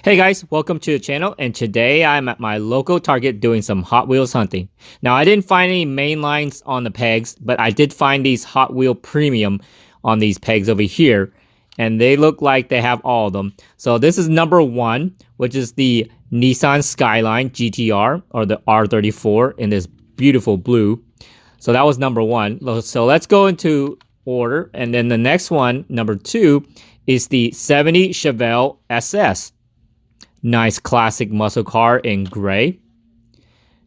Hey guys, welcome to the channel, and today I'm at my local Target doing some Hot Wheels hunting. Now I didn't find any main lines on the pegs, but I did find these Hot Wheel Premium on these pegs over here, and they look like they have all of them. So this is number one, which is the Nissan Skyline Gtr, or the R34 in this beautiful blue. So that was number one. So let's go into order, and then the next one, number two, is the 70 Chevelle SS. Nice classic muscle car in gray.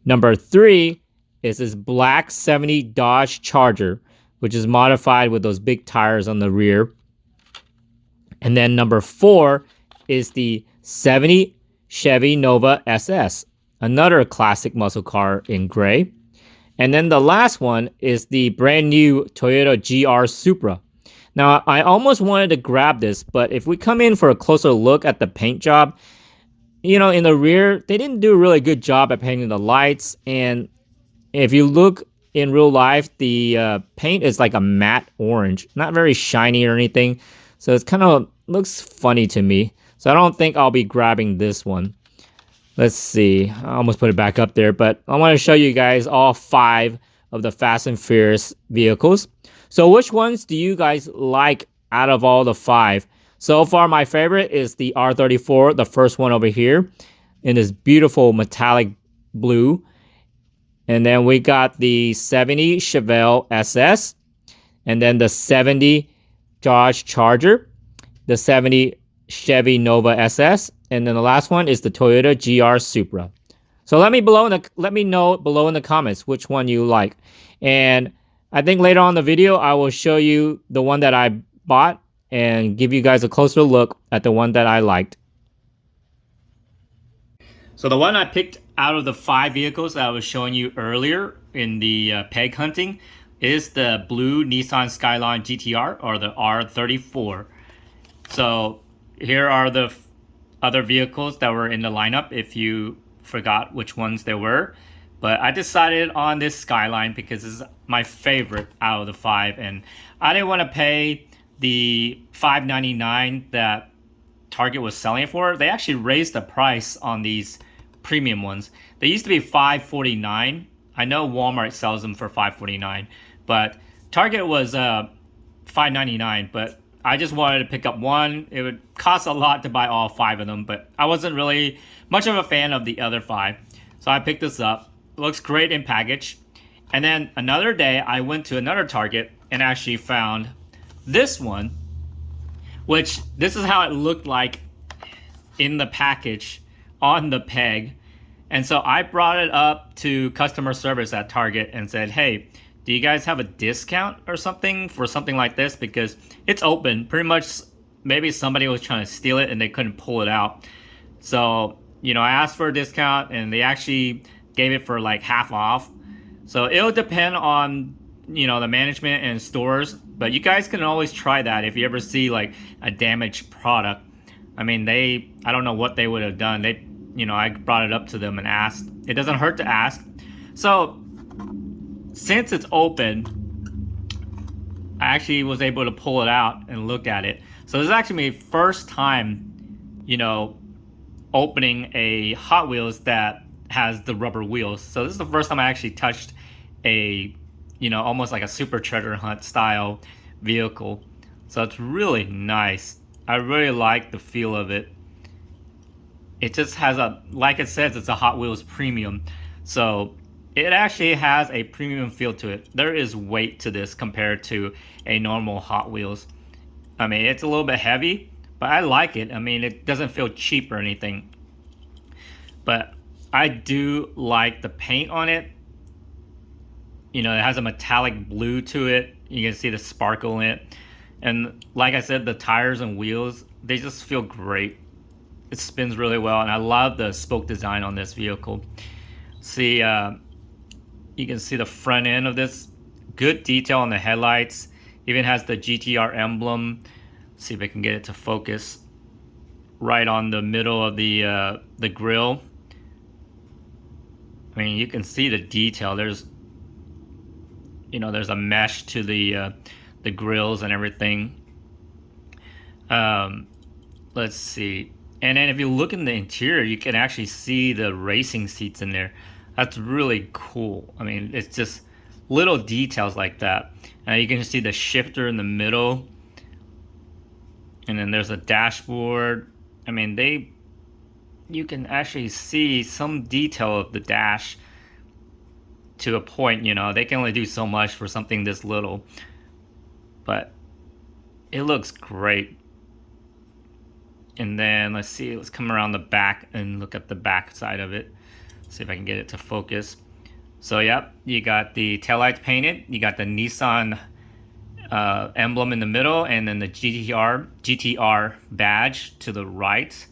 Number three is this black 70 Dodge Charger, which is modified with those big tires on the rear. And then number four is the 70 Chevy Nova SS, another classic muscle car in gray. And then the last one is the brand new Toyota Gr Supra. Now, I almost wanted to grab this, but if we come in for a closer look at the paint job, you know, in the rear, they didn't do a really good job at painting the lights. And if you look in real life, the paint is like a matte orange, not very shiny or anything. So it's kind of looks funny to me. So I don't think I'll be grabbing this one. Let's see. I almost put it back up there, but I want to show you guys all 5 of the Fast and Furious vehicles. So which ones do you guys like out of all the 5? So far, my favorite is the R34, the first one over here, in this beautiful metallic blue. And then we got the 70 Chevelle SS, and then the 70 Dodge Charger, the 70 Chevy Nova SS, and then the last one is the Toyota Gr Supra. So let me know below in the comments which one you like. And I think later on in the video, I will show you the one that I bought and give you guys a closer look at the one that I liked. So the one I picked out of the 5 vehicles that I was showing you earlier in the peg hunting is the blue Nissan Skyline Gtr, or the R34. So here are the other vehicles that were in the lineup if you forgot which ones they were. But I decided on this Skyline because this is my favorite out of the 5, and I didn't want to pay the $599 that Target was selling it for. They actually raised the price on these premium ones. They used to be $549. I know Walmart sells them for $549, but Target was $599. But I just wanted to pick up one. It would cost a lot to buy all 5 of them, but I wasn't really much of a fan of the other 5. So I picked this up. It looks great in package. And then another day, I went to another Target and actually found this one, which this is how it looked like in the package on the peg. And so I brought it up to customer service at Target and said, hey, do you guys have a discount or something for something like this? Because it's open. Pretty much maybe somebody was trying to steal it and they couldn't pull it out. So, you know, I asked for a discount and they actually gave it for like half off. So it'll depend on, you know, the management and stores, but you guys can always try that if you ever see like a damaged product. I mean, I don't know what they would have done. I brought it up to them and asked. It doesn't hurt to ask. So since it's open, I actually was able to pull it out and look at it. So this is actually my first time, you know, opening a Hot Wheels that has the rubber wheels. So this is the first time I actually touched a, you know, almost like a super treasure hunt style vehicle. So it's really nice. I really like the feel of it. It just has like it says, it's a Hot Wheels premium. So it actually has a premium feel to it. There is weight to this compared to a normal Hot Wheels. I mean, it's a little bit heavy, but I like it. I mean, it doesn't feel cheap or anything. But I do like the paint on it. You know, it has a metallic blue to it. You can see the sparkle in it. And like I said, the tires and wheels, they just feel great. It spins really well, and I love the spoke design on this vehicle. See, you can see the front end of this. Good detail on the headlights. Even has the GTR emblem. Let's see if I can get it to focus. Right on the middle of the grille. I mean, you can see the detail. There's a mesh to the grills and everything. Let's see. And then if you look in the interior, you can actually see the racing seats in there. That's really cool. I mean, it's just little details like that. And you can see the shifter in the middle. And then there's a dashboard. I mean, you can actually see some detail of the dash to a point, you know. They can only do so much for something this little. But it looks great. And then let's see, let's come around the back and look at the back side of it. See if I can get it to focus. So yep, you got the taillights painted, you got the Nissan emblem in the middle, and then the GTR badge to the right.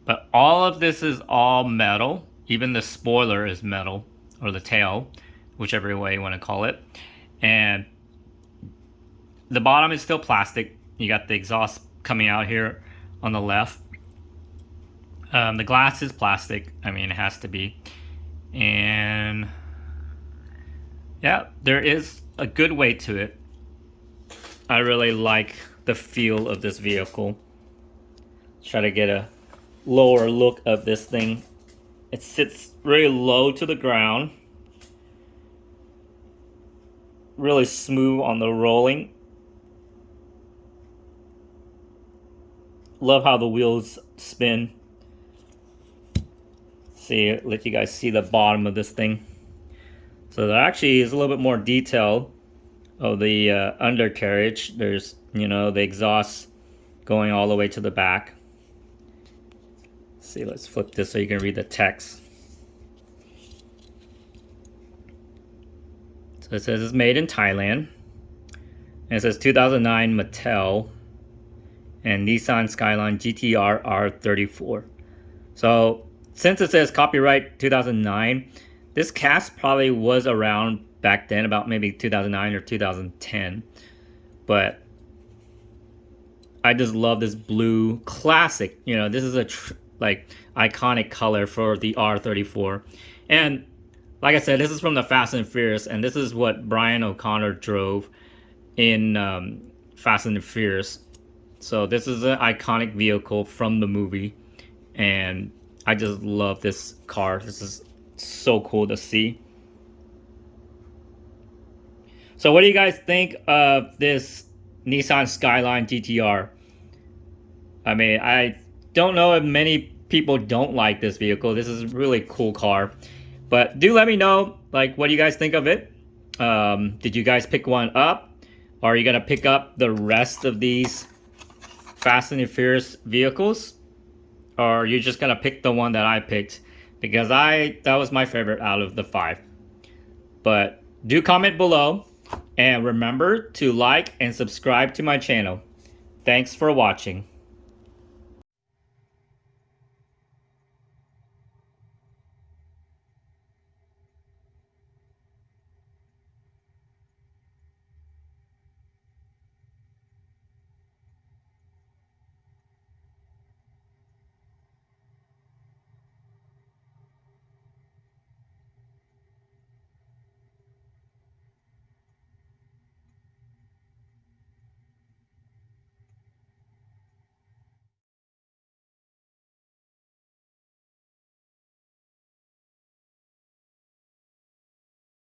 But all of this is all metal. Even the spoiler is metal, or the tail, whichever way you want to call it. And the bottom is still plastic. You got the exhaust coming out here on the left. The glass is plastic. I mean, it has to be. And yeah, there is a good weight to it. I really like the feel of this vehicle. Try to get a lower look of this thing. It sits really low to the ground. Really smooth on the rolling. Love how the wheels spin. See, let you guys see the bottom of this thing. So there actually is a little bit more detail of the undercarriage. There's, you know, the exhaust going all the way to the back. See, let's flip this so you can read the text. So it says it's made in Thailand. And it says 2009 Mattel and Nissan Skyline Gtr R34. So since it says copyright 2009, this cast probably was around back then, about maybe 2009 or 2010. But I just love this blue classic. You know, this is a like iconic color for the R34. And like I said, this is from the Fast and Furious, and this is what Brian O'Connor drove in Fast and Furious. So this is an iconic vehicle from the movie, and I just love this car. This is so cool to see. So what do you guys think of this Nissan Skyline GTR? I mean, I don't know if many people don't like this vehicle. This is a really cool car. But do let me know, like, what do you guys think of it? Did you guys pick one up? Or are you going to pick up the rest of these Fast and Furious vehicles? Or are you just going to pick the one that I picked? Because that was my favorite out of the 5. But do comment below. And remember to like and subscribe to my channel. Thanks for watching.